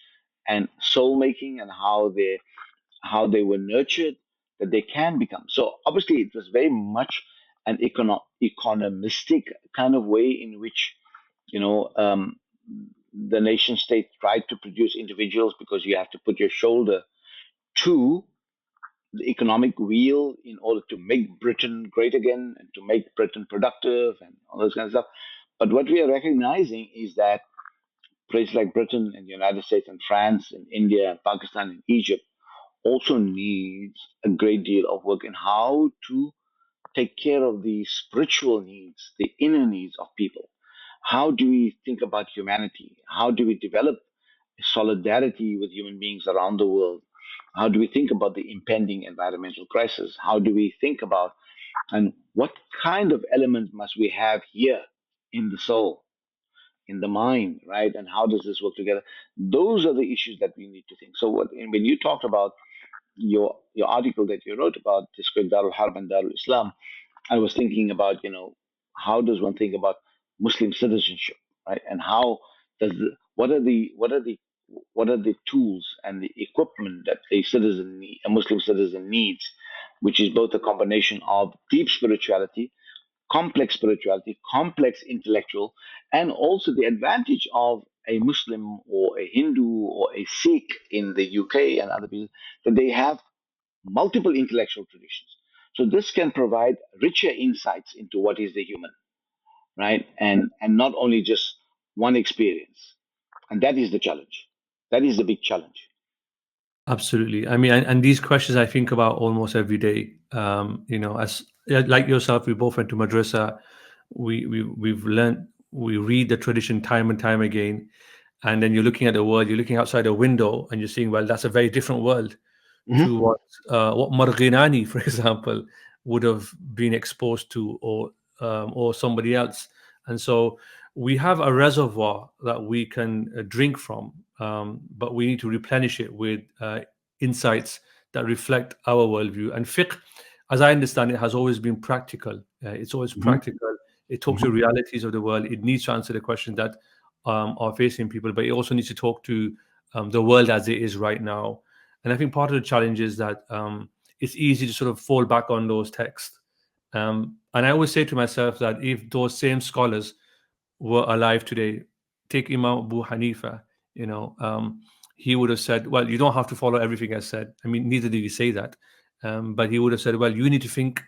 and soul making, and how they were nurtured, that they can become. So obviously it was very much an economistic kind of way in which you know um, the nation state tried to produce individuals, because you have to put your shoulder to the economic wheel in order to make Britain great again, and to make Britain productive, and all those kinds of stuff. But what we are recognizing is that places like Britain and the United States and France and India and Pakistan and Egypt also needs a great deal of work in how to take care of the spiritual needs, the inner needs of people. How do we think about humanity? How do we develop solidarity with human beings around the world? How do we think about the impending environmental crisis? How do we think about, and what kind of element must we have here in the soul, in the mind, right? And how does this work together? Those are the issues that we need to think. So, and when you talked about your article that you wrote about this Darul Harb and Darul Islam, I was thinking about, how does one think about Muslim citizenship, right? And how does what are the tools and the equipment that a Muslim citizen needs, which is both a combination of deep spirituality, complex intellectual, and also the advantage of a Muslim or a Hindu or a Sikh in the UK and other people, that they have multiple intellectual traditions. So this can provide richer insights into what is the human, right? And not only just one experience. And that is the challenge. That is the big challenge. Absolutely. I mean, and these questions I think about almost every day. As like yourself, we both went to madrasa. We've learned. We read the tradition time and time again, and then you're looking at the world. You're looking outside a window, and you're seeing, well, that's a very different world to Hmm. what Marghinani, for example, would have been exposed to, or somebody else. And so we have a reservoir that we can drink from, but we need to replenish it with insights that reflect our worldview. And fiqh, as I understand it, has always been practical. It's always Hmm. practical. It talks to Hmm. realities of the world. It needs to answer the questions that are facing people, but it also needs to talk to the world as it is right now. And I think part of the challenge is that it's easy to sort of fall back on those texts. And I always say to myself that if those same scholars were alive today, take Imam Abu Hanifa, he would have said, well, you don't have to follow everything I said. I mean, neither did he say that. But he would have said, well, you need to think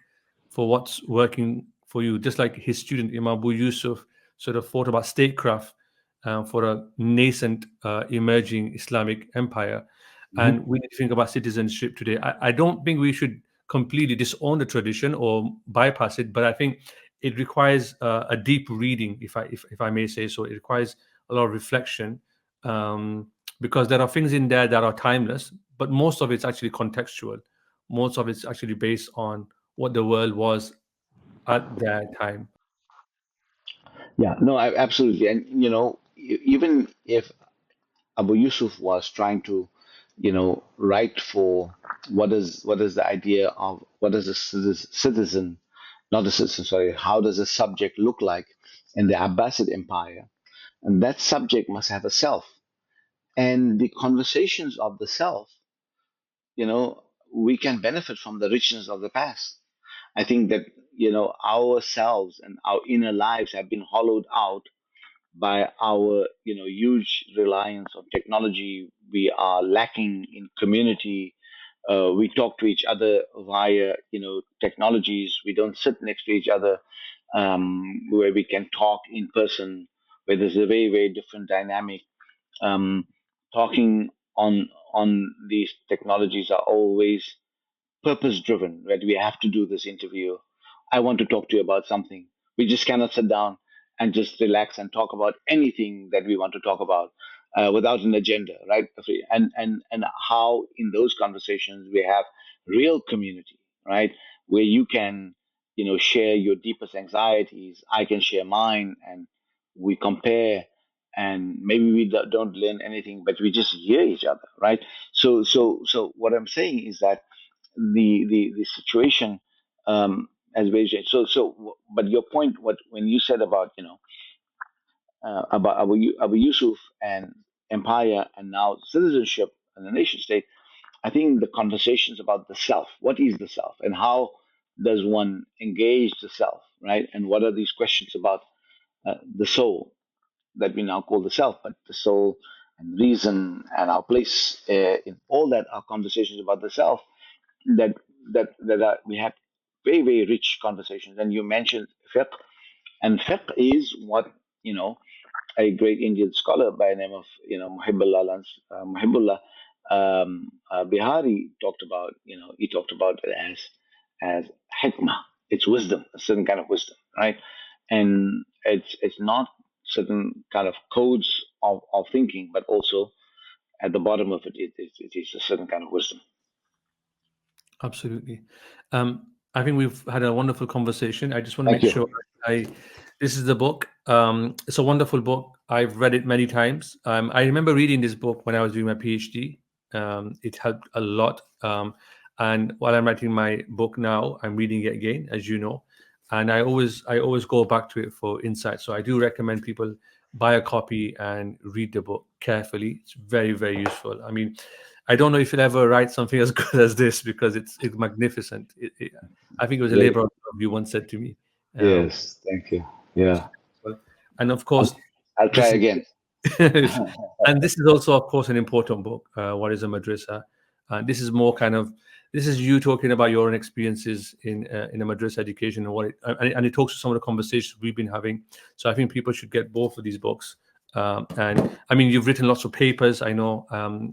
for what's working for you. Just like his student, Imam Abu Yusuf, sort of thought about statecraft for a nascent, emerging Islamic empire. Hmm. And we need to think about citizenship today. I don't think we should completely disown the tradition or bypass it, but I think it requires a deep reading, if I may say so. It requires a lot of reflection, because there are things in there that are timeless, but most of it's actually contextual. Most of it's actually based on what the world was at that time. Yeah, no, absolutely. And, even if Abu Yusuf was trying to, write for what is the idea of what is a citizen, not a citizen, sorry, how does a subject look like in the Abbasid Empire? And that subject must have a self. And the conversations of the self, we can benefit from the richness of the past. I think that, ourselves and our inner lives have been hollowed out by our huge reliance on technology. We are lacking in community. We talk to each other via technologies. We don't sit next to each other, where we can talk in person, where there's a very, very different dynamic. um, Talking on these technologies are always purpose driven, right? We have to do this interview. I want to talk to you about something. We just cannot sit down and just relax and talk about anything that we want to talk about, without an agenda, right? And how in those conversations we have real community, right? Where you can, share your deepest anxieties. I can share mine, and we compare. And maybe we don't learn anything, but we just hear each other, right? So what I'm saying is that the situation, as very strange. But your point, what when you said about about Abu Yusuf and empire and now citizenship and the nation state, I think the conversations about the self, what is the self, and how does one engage the self, right? And what are these questions about the soul that we now call the self, but the soul and reason and our place in all that are conversations about the self, that we had very, very rich conversations. And you mentioned fiqh, and fiqh is what a great Indian scholar by the name of Muhibbullah Bihari talked about. He talked about it as hikmah. It's wisdom, a certain kind of wisdom, right? And it's not certain kind of codes of thinking, but also at the bottom of it is a certain kind of wisdom. Absolutely. I think we've had a wonderful conversation. I just want to Thank make you. sure this is the book. It's a wonderful book. I've read it many times. I remember reading this book when I was doing my PhD. It helped a lot. And while I'm writing my book now, I'm reading it again, as you know. and I always go back to it for insight. So I do recommend people buy a copy and read the book carefully. It's very, very useful. I mean, I don't know if you'll ever write something as good as this, because it's magnificent. I think it was a Great. labor of love, you once said to me. Yes, thank you. Yeah, And of course, I'll try this is again. and this is also, of course, an important book. What is a madrasa? This is more kind of, this is you talking about your own experiences in a madrasa education, and what and it talks to some of the conversations we've been having. So I think people should get both of these books. And I mean, you've written lots of papers, I know,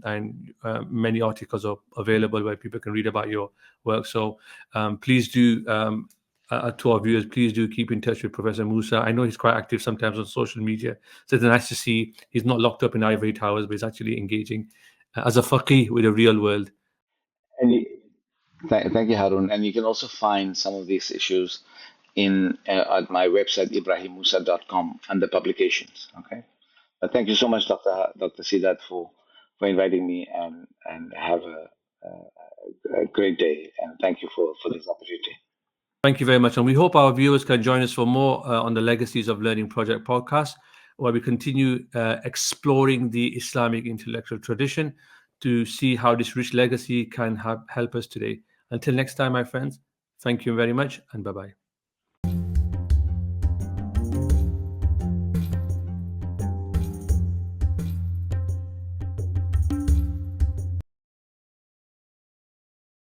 and many articles are available where people can read about your work. So please do. To our viewers, please do keep in touch with Professor Moosa. I know he's quite active sometimes on social media, so it's nice to see he's not locked up in ivory towers, but he's actually engaging as a faqih with the real world. And thank you, Harun. And you can also find some of these issues in at my website ibrahimmoosa.com under publications. Okay. But thank you so much, Dr. Sidat, for inviting me, and have a great day. And thank you for this opportunity. Thank you very much. And we hope our viewers can join us for more on the Legacies of Learning Project podcast, where we continue exploring the Islamic intellectual tradition to see how this rich legacy can help us today. Until next time, my friends, thank you very much, and bye-bye.